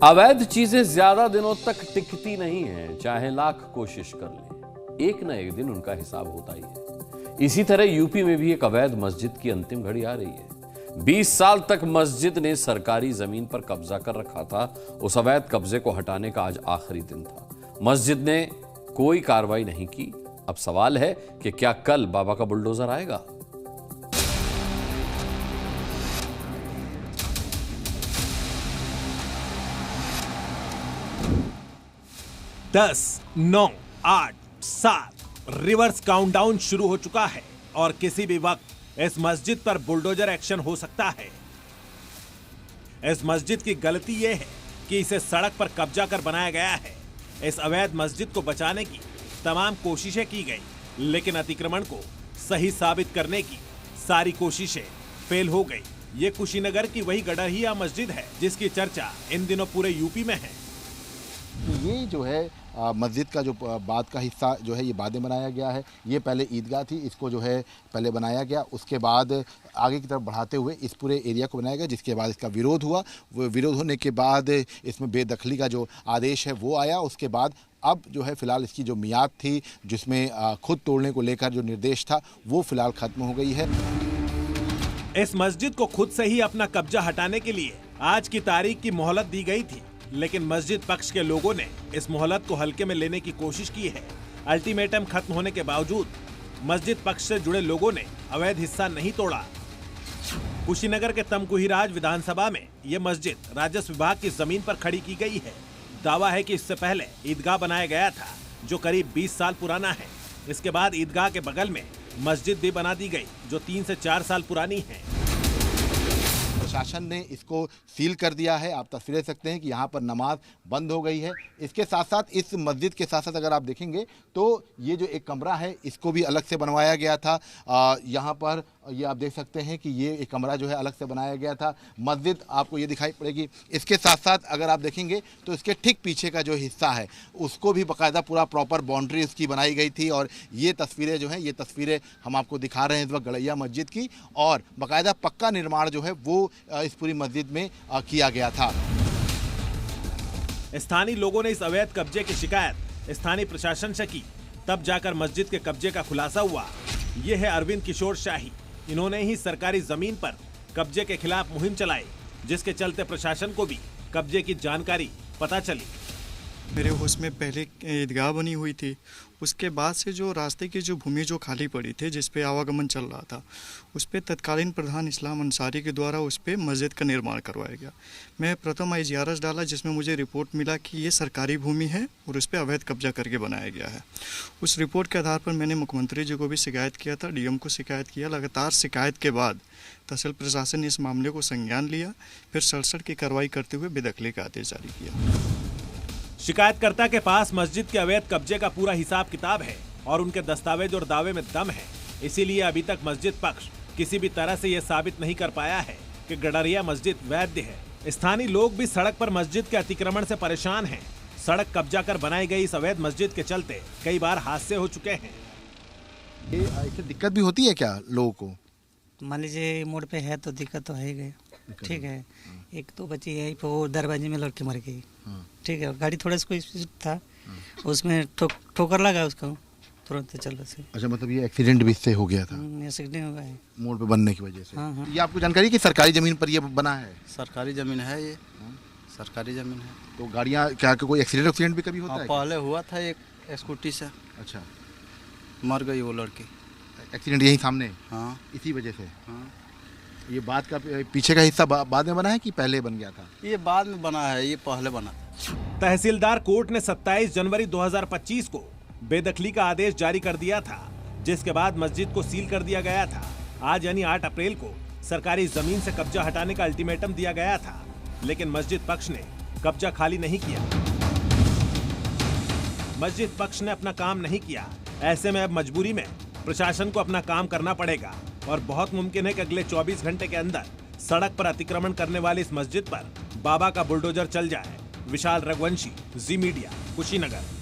अवैध चीजें ज्यादा दिनों तक टिकती नहीं हैं, चाहे लाख कोशिश कर लें, एक न एक दिन उनका हिसाब होता ही है। इसी तरह यूपी में भी एक अवैध मस्जिद की अंतिम घड़ी आ रही है। 20 साल तक मस्जिद ने सरकारी जमीन पर कब्जा कर रखा था। उस अवैध कब्जे को हटाने का आज आखिरी दिन था। मस्जिद ने कोई कार्रवाई नहीं की। अब सवाल है कि क्या कल बाबा का बुलडोजर आएगा? दस, 9, 8, 7 रिवर्स काउंटडाउन शुरू हो चुका है और किसी भी वक्त इस मस्जिद पर बुलडोजर एक्शन हो सकता है। इस मस्जिद की गलती यह है कि इसे सड़क पर कब्जा कर बनाया गया है। इस अवैध मस्जिद को बचाने की तमाम कोशिशें की गई, लेकिन अतिक्रमण को सही साबित करने की सारी कोशिशें फेल हो गई। ये कुशीनगर की वही गडरिया मस्जिद है जिसकी चर्चा इन दिनों पूरे यूपी में है। ये जो है मस्जिद का जो बाद का हिस्सा जो है ये बाद में बनाया गया है। ये पहले ईदगाह थी, इसको जो है पहले बनाया गया, उसके बाद आगे की तरफ बढ़ाते हुए इस पूरे एरिया को बनाया गया, जिसके बाद इसका विरोध हुआ। वो विरोध होने के बाद इसमें बेदखली का जो आदेश है वो आया। उसके बाद अब जो है फ़िलहाल इसकी जो मियाद थी, जिसमें खुद तोड़ने को लेकर जो निर्देश था, वो फ़िलहाल ख़त्म हो गई है। इस मस्जिद को खुद से ही अपना कब्जा हटाने के लिए आज की तारीख की मोहलत दी गई थी, लेकिन मस्जिद पक्ष के लोगों ने इस मोहलत को हल्के में लेने की कोशिश की है। अल्टीमेटम खत्म होने के बावजूद मस्जिद पक्ष से जुड़े लोगों ने अवैध हिस्सा नहीं तोड़ा। कुशीनगर के तमकुहीराज विधानसभा में ये मस्जिद राजस्व विभाग की जमीन पर खड़ी की गई है। दावा है कि इससे पहले ईदगाह बनाया गया था, जो करीब 20 साल पुराना है। इसके बाद ईदगाह के बगल में मस्जिद भी बना दी गई, जो 3 से 4 साल पुरानी है। प्रशासन ने इसको सील कर दिया है। आप तस्वीरें देख सकते हैं कि यहाँ पर नमाज बंद हो गई है। इसके साथ साथ इस मस्जिद के साथ साथ अगर आप देखेंगे तो ये जो एक कमरा है इसको भी अलग से बनवाया गया था। यहाँ पर ये आप देख सकते हैं कि ये एक कमरा जो है अलग से बनाया गया था। मस्जिद आपको ये दिखाई पड़ेगी। इसके साथ साथ अगर आप देखेंगे तो इसके ठीक पीछे का जो हिस्सा है उसको भी बाकायदा पूरा प्रॉपर बाउंड्री उसकी बनाई गई थी। और ये तस्वीरें जो हैं, ये तस्वीरें हम आपको दिखा रहे हैं इस वक्त गडरिया मस्जिद की। और बाकायदा पक्का निर्माण जो है वो इस पूरी मस्जिद में किया गया था। स्थानीय लोगों ने इस अवैध कब्जे की शिकायत स्थानीय प्रशासन से की, तब जाकर मस्जिद के कब्जे का खुलासा हुआ। ये है अरविंद किशोर शाही। इन्होंने ही सरकारी जमीन पर कब्जे के खिलाफ मुहिम चलाई, जिसके चलते प्रशासन को भी कब्जे की जानकारी पता चली। मेरे होश में पहले ईदगाह बनी हुई थी, उसके बाद से जो रास्ते की जो भूमि जो खाली पड़ी थी, जिस पे आवागमन चल रहा था, उस पे तत्कालीन प्रधान इस्लाम अंसारी के द्वारा उस पे मस्जिद का निर्माण करवाया गया। मैं प्रथम IGRS डाला, जिसमें मुझे रिपोर्ट मिला कि ये सरकारी भूमि है और उस पर अवैध कब्जा करके बनाया गया है। उस रिपोर्ट के आधार पर मैंने मुख्यमंत्री जी को भी शिकायत किया था, DM को शिकायत किया। लगातार शिकायत के बाद तहसील प्रशासन ने इस मामले को संज्ञान लिया, फिर सड़सठ की कार्रवाई करते हुए बेदखली का आदेश जारी किया। शिकायतकर्ता के पास मस्जिद के अवैध कब्जे का पूरा हिसाब किताब है और उनके दस्तावेज और दावे में दम है। इसीलिए अभी तक मस्जिद पक्ष किसी भी तरह से यह साबित नहीं कर पाया है कि गडरिया मस्जिद वैध है। स्थानीय लोग भी सड़क पर मस्जिद के अतिक्रमण से परेशान हैं। सड़क कब्जा कर बनाई गई इस अवैध मस्जिद के चलते कई बार हादसे हो चुके हैं। ये दिक्कत भी होती है क्या लोगों को? मान लीजिए मोड़ पे है तो दिक्कत तो है ही गई। ठीक है, एक तो बच्ची यही पे वो दरवाजे में लड़के मर गई। ठीक है, गाड़ी थोड़ा सा स्पीड था, उसमें ठोकर लगा उसको, तुरंत चल से। अच्छा, मतलब ये एक्सीडेंट भी इससे हो गया था? एक्सीडेंट हो गया मोड़ पे बनने की वजह से। हाँ। ये आपको जानकारी कि सरकारी जमीन पर ये बना है? सरकारी जमीन है, ये सरकारी जमीन है। तो गाड़ियाँ क्या कोई एक्सीडेंट भी कभी होता है? पहले हुआ था एक स्कूटी से। अच्छा, मर गई वो लड़की। एक्सीडेंट यही सामने? हाँ, इसी वजह से। हाँ। ये बाद का पीछे का हिस्सा बाद में बना है कि पहले बन गया था? ये बाद में बना है, ये पहले बना था। तहसीलदार कोर्ट ने 27 जनवरी 2025 को बेदखली का आदेश जारी कर दिया था, जिसके बाद मस्जिद को सील कर दिया गया था। आज यानी 8 अप्रैल को सरकारी जमीन से कब्जा हटाने का अल्टीमेटम दिया गया था, लेकिन मस्जिद पक्ष ने कब्जा खाली नहीं किया। मस्जिद पक्ष ने अपना काम नहीं किया। ऐसे में अब मजबूरी में प्रशासन को अपना काम करना पड़ेगा और बहुत मुमकिन है कि अगले 24 घंटे के अंदर सड़क पर अतिक्रमण करने वाली इस मस्जिद पर बाबा का बुलडोजर चल जाए। विशाल रघुवंशी, जी मीडिया, कुशीनगर।